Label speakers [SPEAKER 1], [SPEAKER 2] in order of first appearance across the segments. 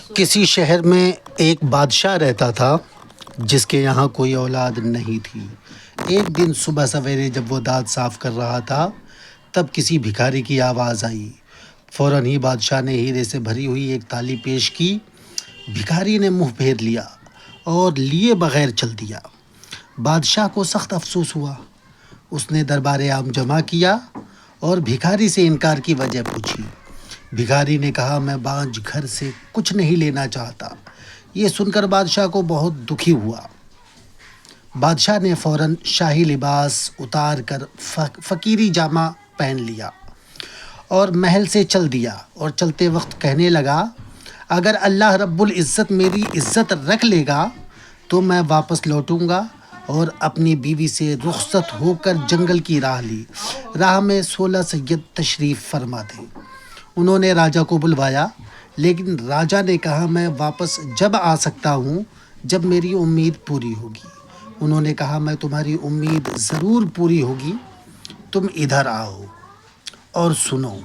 [SPEAKER 1] کسی شہر میں ایک بادشاہ رہتا تھا جس کے یہاں کوئی اولاد نہیں تھی۔ ایک دن صبح سویرے جب وہ دانت صاف کر رہا تھا تب کسی بھکاری کی آواز آئی۔ فوراً ہی بادشاہ نے ہیرے سے بھری ہوئی ایک تھالی پیش کی۔ بھکاری نے منہ پھیر لیا اور لیے بغیر چل دیا۔ بادشاہ کو سخت افسوس ہوا۔ اس نے دربار عام جمع کیا اور بھکاری سے انکار کی وجہ پوچھی۔ بھکاری نے کہا، میں بانجھ گھر سے کچھ نہیں لینا چاہتا۔ یہ سن کر بادشاہ کو بہت دکھی ہوا۔ بادشاہ نے فوراً شاہی لباس اتار کر فقیری جامہ پہن لیا اور محل سے چل دیا اور چلتے وقت کہنے لگا، اگر اللہ رب العزت میری عزت رکھ لے گا تو میں واپس لوٹوں گا، اور اپنی بیوی سے رخصت ہو کر جنگل کی راہ لی۔ راہ میں 16 سید تشریف فرما تھے۔ انہوں نے راجا کو بلوایا، لیکن راجا نے کہا، میں واپس جب آ سکتا ہوں جب میری امید پوری ہوگی۔ انہوں نے کہا، میں تمہاری امید ضرور پوری ہوگی، تم ادھر آؤ اور سنو۔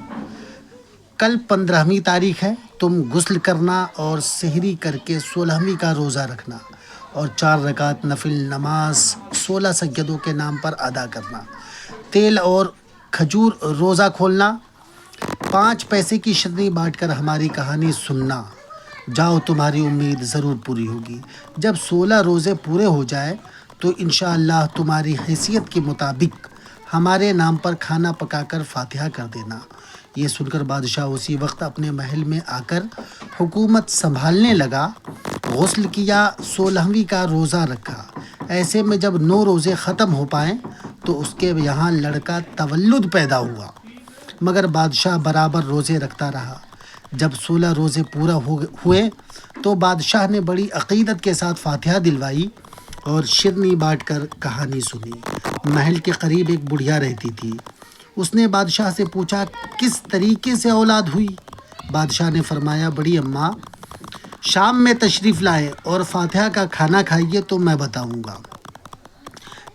[SPEAKER 1] کل 15ویں تاریخ ہے، تم غسل کرنا اور سحری کر کے 16ویں کا روزہ رکھنا اور 4 رکعت نفل نماز 16 سیدوں کے نام پر ادا کرنا۔ تیل اور کھجور روزہ کھولنا، 5 پیسے کی شرنی بانٹ کر ہماری کہانی سننا۔ جاؤ، تمہاری امید ضرور پوری ہوگی۔ جب 16 روزے پورے ہو جائے تو انشاءاللہ تمہاری حیثیت کے مطابق ہمارے نام پر کھانا پکا کر فاتحہ کر دینا۔ یہ سن کر بادشاہ اسی وقت اپنے محل میں آ کر حکومت سنبھالنے لگا۔ غسل کیا، 16ویں کا روزہ رکھا۔ ایسے میں جب 9 روزے ختم ہو پائیں تو اس کے یہاں لڑکا تولد پیدا ہوا، مگر بادشاہ برابر روزے رکھتا رہا۔ جب 16 روزے پورا ہوئے تو بادشاہ نے بڑی عقیدت کے ساتھ فاتحہ دلوائی اور شرنی بانٹ کر کہانی سنی۔ محل کے قریب ایک بڑھیا رہتی تھی۔ اس نے بادشاہ سے پوچھا، کس طریقے سے اولاد ہوئی؟ بادشاہ نے فرمایا، بڑی اماں شام میں تشریف لائے اور فاتحہ کا کھانا کھائیے تو میں بتاؤں گا۔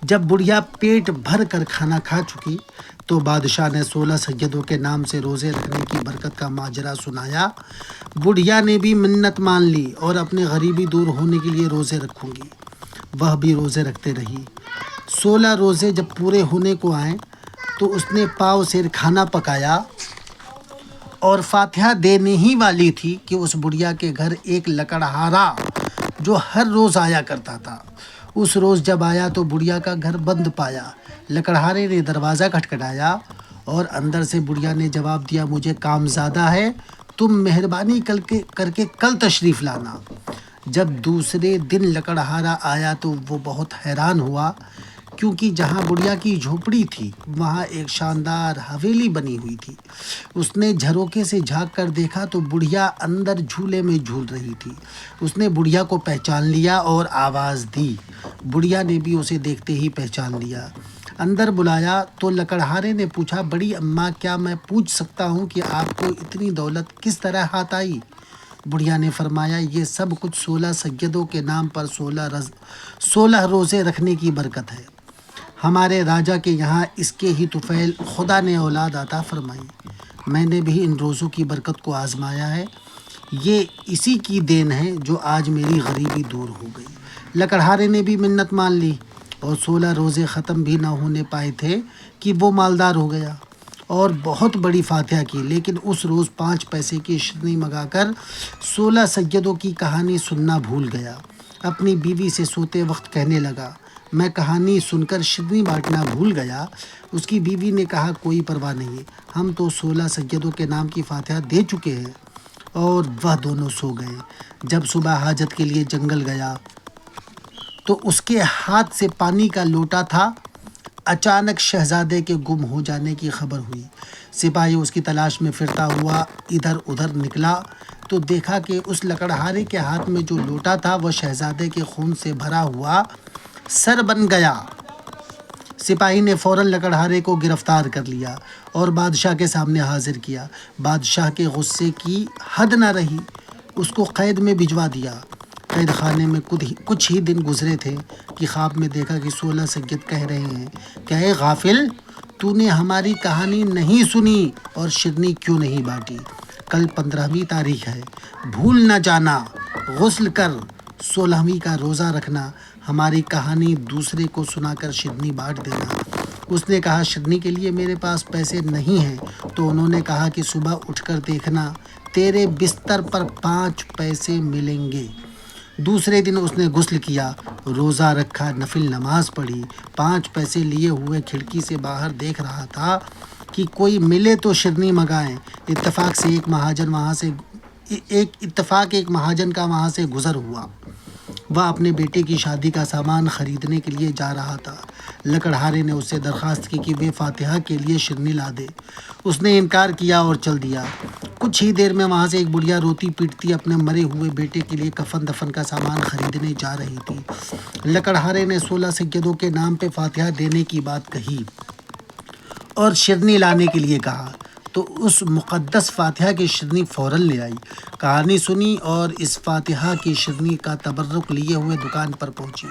[SPEAKER 1] جب بڑھیا پیٹ بھر کر کھانا کھا چکی تو بادشاہ نے 16 سیدوں کے نام سے روزے رکھنے کی برکت کا ماجرا سنایا۔ بڑھیا نے بھی منت مان لی اور اپنے غریبی دور ہونے کے لیے روزے رکھوں گی۔ وہ بھی روزے رکھتے رہی۔ 16 روزے جب پورے ہونے کو آئیں تو اس نے پاؤ سیر کھانا پکایا اور فاتحہ دینے ہی والی تھی کہ اس بڑھیا کے گھر ایک لکڑہارا جو ہر روز آیا کرتا تھا، اس روز جب آیا تو بڑھیا کا گھر بند پایا۔ لکڑہارے نے دروازہ کھٹکھٹایا اور اندر سے بڑھیا نے جواب دیا، مجھے کام زیادہ ہے، تم مہربانی کر کے کل تشریف لانا۔ جب دوسرے دن لکڑہارا آیا تو وہ بہت حیران ہوا، کیونکہ جہاں بڑھیا کی جھوپڑی تھی وہاں ایک شاندار حویلی بنی ہوئی تھی۔ اس نے جھروکے سے جھانک کر دیکھا تو بڑھیا اندر جھولے میں جھول رہی تھی۔ اس نے بڑھیا کو پہچان لیا اور آواز دی۔ بڑھیا نے بھی اسے دیکھتے ہی پہچان لیا۔ اندر بلایا تو لکڑہارے نے پوچھا، بڑی اماں کیا میں پوچھ سکتا ہوں کہ آپ کو اتنی دولت کس طرح ہاتھ آئی؟ بڑھیا نے فرمایا، یہ سب کچھ 16 سیدوں کے نام پر 16 روزے رکھنے کی برکت ہے۔ ہمارے راجا کے یہاں اس کے ہی طفیل خدا نے اولاد عطا فرمائی۔ میں نے بھی ان روزوں کی برکت کو آزمایا ہے۔ یہ اسی کی دین ہے جو آج میری غریبی دور ہو گئی۔ لکڑہارے نے بھی منت مان لی اور 16 روزے ختم بھی نہ ہونے پائے تھے کہ وہ مالدار ہو گیا اور بہت بڑی فاتحہ کی، لیکن اس روز 5 پیسے کی شرنی منگا کر 16 سیدوں کی کہانی سننا بھول گیا۔ اپنی بیوی سے سوتے وقت کہنے لگا، میں کہانی سن کر شرنی بانٹنا بھول گیا۔ اس کی بیوی نے کہا، کوئی پرواہ نہیں، ہم تو 16 سیدوں کے نام کی فاتحہ دے چکے ہیں، اور وہ دونوں سو گئے۔ جب صبح حاجت کے لیے جنگل گیا تو اس کے ہاتھ سے پانی کا لوٹا تھا۔ اچانک شہزادے کے گم ہو جانے کی خبر ہوئی۔ سپاہی اس کی تلاش میں پھرتا ہوا ادھر ادھر نکلا تو دیکھا کہ اس لکڑہارے کے ہاتھ میں جو لوٹا تھا وہ شہزادے کے خون سے بھرا ہوا سر بن گیا۔ سپاہی نے فوراً لکڑہارے کو گرفتار کر لیا اور بادشاہ کے سامنے حاضر کیا۔ بادشاہ کے غصے کی حد نہ رہی، اس کو قید میں بھجوا دیا۔ قید خانے میں کچھ ہی دن گزرے تھے کہ خواب میں دیکھا کہ 16 سید کہہ رہے ہیں کہ اے غافل، تو نے ہماری کہانی نہیں سنی اور شرنی کیوں نہیں بانٹی؟ کل 15ویں تاریخ ہے، بھول نہ جانا، غسل کر 16ویں کا روزہ رکھنا، ہماری کہانی دوسرے کو سنا کر شیرنی بانٹ دینا۔ اس نے کہا شیرنی کے لیے میرے پاس پیسے نہیں ہیں، تو انہوں نے کہا کہ صبح اٹھ کر دیکھنا تیرے بستر پر 5 پیسے ملیں گے۔ دوسرے دن اس نے غسل کیا، روزہ رکھا، نفل نماز پڑھی، 5 پیسے لیے ہوئے کھڑکی سے باہر دیکھ رہا تھا کہ کوئی ملے تو شیرنی منگائیں۔ اتفاق ایک مہاجن کا وہاں سے گزر ہوا۔ وہ اپنے بیٹے کی شادی کا سامان خریدنے کے لیے جا رہا تھا۔ لکڑہارے نے اس سے درخواست کی کہ وہ فاتحہ کے لیے شیرنی لا دے۔ اس نے انکار کیا اور چل دیا۔ کچھ ہی دیر میں وہاں سے ایک بڑھیا روتی پیٹتی اپنے مرے ہوئے بیٹے کے لیے کفن دفن کا سامان خریدنے جا رہی تھی۔ لکڑہارے نے 16 سیدوں کے نام پہ فاتحہ دینے کی بات کہی اور شیرنی لانے کے لیے کہا، تو اس مقدس فاتحہ کی شیرنی فوراً لے آئی۔ کہانی سنی اور اس فاتحہ کی شیرنی کا تبرک لیے ہوئے دکان پر پہنچی۔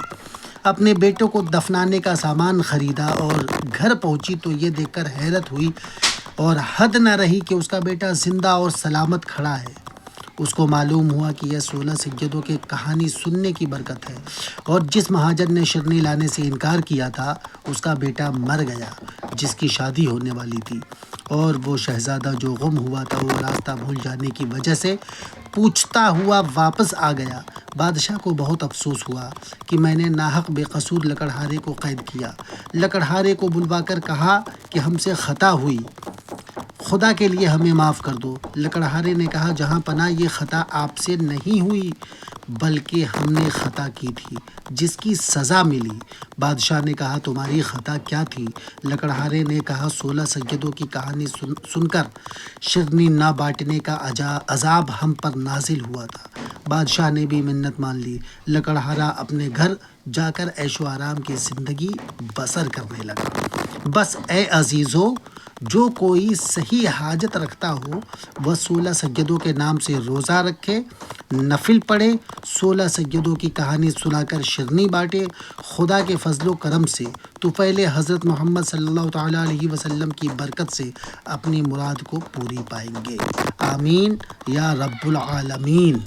[SPEAKER 1] اپنے بیٹوں کو دفنانے کا سامان خریدا اور گھر پہنچی تو یہ دیکھ کر حیرت ہوئی اور حد نہ رہی کہ اس کا بیٹا زندہ اور سلامت کھڑا ہے۔ اس کو معلوم ہوا کہ یہ 16 سیدوں کی کہانی سننے کی برکت ہے، اور جس مہاجن نے شیرنی لانے سے انکار کیا تھا اس کا بیٹا مر گیا جس کی شادی ہونے والی تھی، اور وہ شہزادہ جو گم ہوا تھا وہ راستہ بھول جانے کی وجہ سے پوچھتا ہوا واپس آ گیا۔ بادشاہ کو بہت افسوس ہوا کہ میں نے ناحق بے قصور لکڑہارے کو قید کیا۔ لکڑہارے کو بلوا کر کہا کہ ہم سے خطا ہوئی، خدا کے لیے ہمیں معاف کر دو۔ لکڑہارے نے کہا جہاں پناہ یہ خطا آپ سے نہیں ہوئی بلکہ ہم نے خطا کی تھی جس کی سزا ملی۔ بادشاہ نے کہا تمہاری خطا کیا تھی؟ لکڑہارے نے کہا 16 سیدوں کی کہانی سن کر شیرنی نہ بانٹنے کا عذاب ہم پر نازل ہوا تھا۔ بادشاہ نے بھی منت مان لی۔ لکڑہارا اپنے گھر جا کر عیش و آرام کی زندگی بسر کرنے لگا۔ بس اے عزیزو، جو کوئی صحیح حاجت رکھتا ہو وہ 16 سیدوں کے نام سے روزہ رکھے، نفل پڑھے، 16 سیدوں کی کہانی سنا کر شیرنی بانٹے، خدا کے فضل و کرم سے تو پہلے حضرت محمد صلی اللہ تعالیٰ علیہ وسلم کی برکت سے اپنی مراد کو پوری پائیں گے۔ آمین یا رب العالمین۔